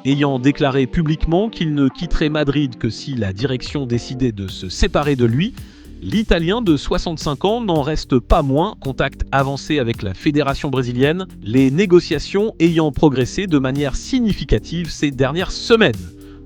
Ayant déclaré publiquement qu'il ne quitterait Madrid que si la direction décidait de se séparer de lui, l'Italien de 65 ans n'en reste pas moins contact avancé avec la fédération brésilienne, les négociations ayant progressé de manière significative ces dernières semaines.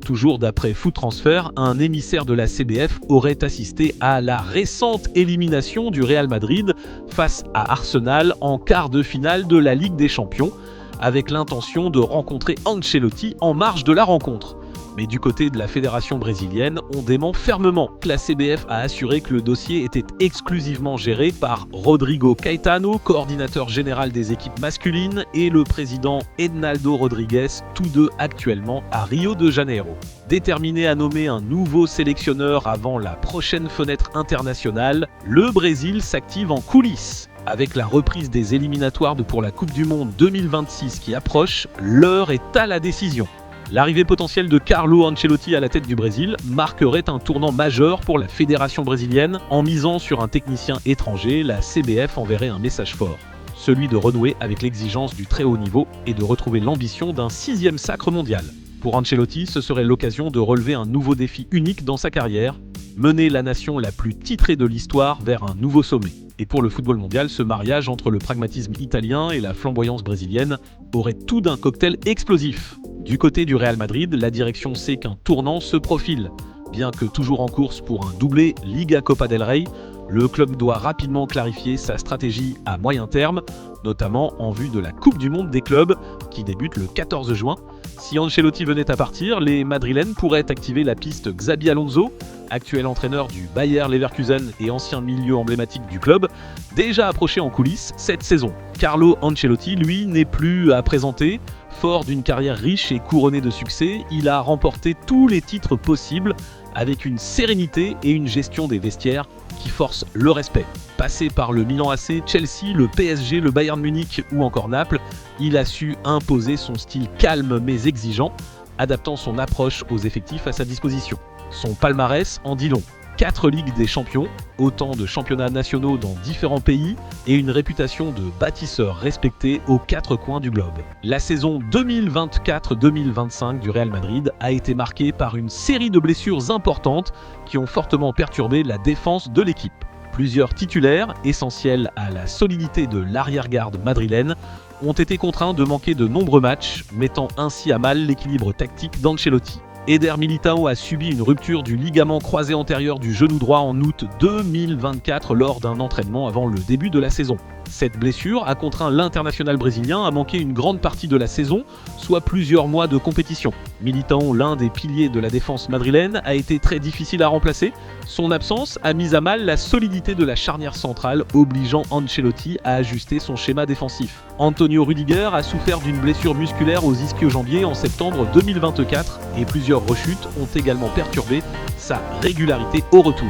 Toujours d'après Foot Transfer, un émissaire de la CBF aurait assisté à la récente élimination du Real Madrid face à Arsenal en quart de finale de la Ligue des Champions, avec l'intention de rencontrer Ancelotti en marge de la rencontre. Mais du côté de la fédération brésilienne, on dément fermement que la CBF a assuré que le dossier était exclusivement géré par Rodrigo Caetano, coordinateur général des équipes masculines, et le président Ednaldo Rodrigues, tous deux actuellement à Rio de Janeiro. Déterminé à nommer un nouveau sélectionneur avant la prochaine fenêtre internationale, le Brésil s'active en coulisses. Avec la reprise des éliminatoires pour la Coupe du Monde 2026 qui approche, l'heure est à la décision. L'arrivée potentielle de Carlo Ancelotti à la tête du Brésil marquerait un tournant majeur pour la fédération brésilienne. En misant sur un technicien étranger, la CBF enverrait un message fort, celui de renouer avec l'exigence du très haut niveau et de retrouver l'ambition d'un 6e sacre mondial. Pour Ancelotti, ce serait l'occasion de relever un nouveau défi unique dans sa carrière, mener la nation la plus titrée de l'histoire vers un nouveau sommet. Et pour le football mondial, ce mariage entre le pragmatisme italien et la flamboyance brésilienne aurait tout d'un cocktail explosif. Du côté du Real Madrid, la direction sait qu'un tournant se profile. Bien que toujours en course pour un doublé Liga Copa del Rey, le club doit rapidement clarifier sa stratégie à moyen terme, notamment en vue de la Coupe du Monde des clubs qui débute le 14 juin. Si Ancelotti venait à partir, les Madrilènes pourraient activer la piste Xabi Alonso, actuel entraîneur du Bayer Leverkusen et ancien milieu emblématique du club, déjà approché en coulisses cette saison. Carlo Ancelotti, lui, n'est plus à présenter. Fort d'une carrière riche et couronnée de succès, il a remporté tous les titres possibles avec une sérénité et une gestion des vestiaires qui forcent le respect. Passé par le Milan AC, Chelsea, le PSG, le Bayern Munich ou encore Naples, il a su imposer son style calme mais exigeant, adaptant son approche aux effectifs à sa disposition. Son palmarès en dit long. 4 Ligues des Champions, autant de championnats nationaux dans différents pays et une réputation de bâtisseur respecté aux 4 coins du globe. La saison 2024-2025 du Real Madrid a été marquée par une série de blessures importantes qui ont fortement perturbé la défense de l'équipe. Plusieurs titulaires, essentiels à la solidité de l'arrière-garde madrilène, ont été contraints de manquer de nombreux matchs, mettant ainsi à mal l'équilibre tactique d'Ancelotti. Eder Militão a subi une rupture du ligament croisé antérieur du genou droit en août 2024 lors d'un entraînement avant le début de la saison. Cette blessure a contraint l'international brésilien à manquer une grande partie de la saison, soit plusieurs mois de compétition. Militão, l'un des piliers de la défense madrilène, a été très difficile à remplacer. Son absence a mis à mal la solidité de la charnière centrale, obligeant Ancelotti à ajuster son schéma défensif. Antonio Rüdiger a souffert d'une blessure musculaire aux ischio-jambiers en septembre 2024 et plusieurs rechutes ont également perturbé sa régularité au retour.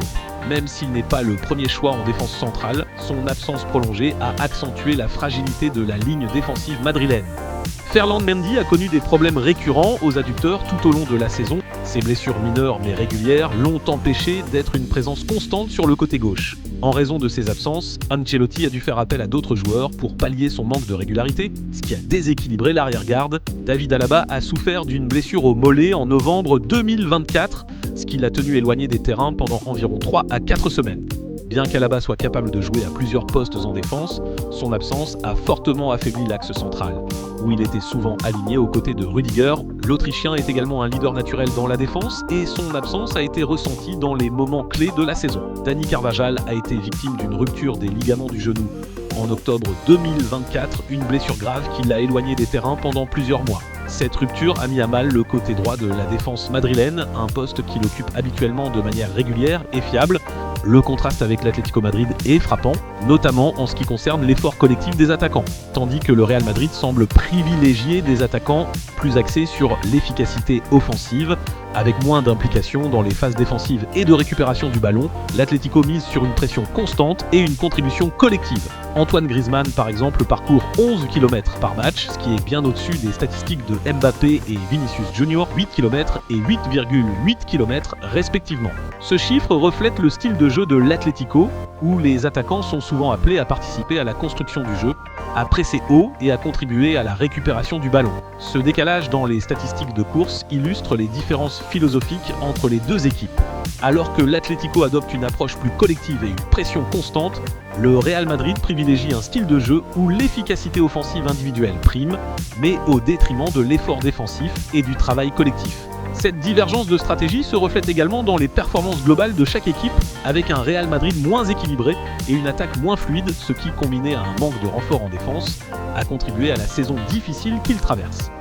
Même s'il n'est pas le premier choix en défense centrale, son absence prolongée a accentué la fragilité de la ligne défensive madrilène. Ferland Mendy a connu des problèmes récurrents aux adducteurs tout au long de la saison. Ses blessures mineures mais régulières l'ont empêché d'être une présence constante sur le côté gauche. En raison de ses absences, Ancelotti a dû faire appel à d'autres joueurs pour pallier son manque de régularité, ce qui a déséquilibré l'arrière-garde. David Alaba a souffert d'une blessure au mollet en novembre 2024, ce qui l'a tenu éloigné des terrains pendant environ 3 à 4 semaines. Bien qu'Alaba soit capable de jouer à plusieurs postes en défense, son absence a fortement affaibli l'axe central, où il était souvent aligné aux côtés de Rüdiger. L'Autrichien est également un leader naturel dans la défense et son absence a été ressentie dans les moments clés de la saison. Dani Carvajal a été victime d'une rupture des ligaments du genou en octobre 2024, une blessure grave qui l'a éloigné des terrains pendant plusieurs mois. Cette rupture a mis à mal le côté droit de la défense madrilène, un poste qu'il occupe habituellement de manière régulière et fiable. Le contraste avec l'Atlético Madrid est frappant, notamment en ce qui concerne l'effort collectif des attaquants, tandis que le Real Madrid semble privilégier des attaquants plus axés sur l'efficacité offensive, avec moins d'implication dans les phases défensives et de récupération du ballon. L'Atlético mise sur une pression constante et une contribution collective. Antoine Griezmann, par exemple, parcourt 11 km par match, ce qui est bien au-dessus des statistiques de Mbappé et Vinicius Junior, 8 km et 8,8 km respectivement. Ce chiffre reflète le style de jeu de l'Atlético, où les attaquants sont souvent appelés à participer à la construction du jeu, a pressé haut et a contribué à la récupération du ballon. Ce décalage dans les statistiques de course illustre les différences philosophiques entre les deux équipes. Alors que l'Atlético adopte une approche plus collective et une pression constante, le Real Madrid privilégie un style de jeu où l'efficacité offensive individuelle prime, mais au détriment de l'effort défensif et du travail collectif. Cette divergence de stratégie se reflète également dans les performances globales de chaque équipe, avec un Real Madrid moins équilibré et une attaque moins fluide, ce qui, combiné à un manque de renfort en défense, a contribué à la saison difficile qu'il traverse.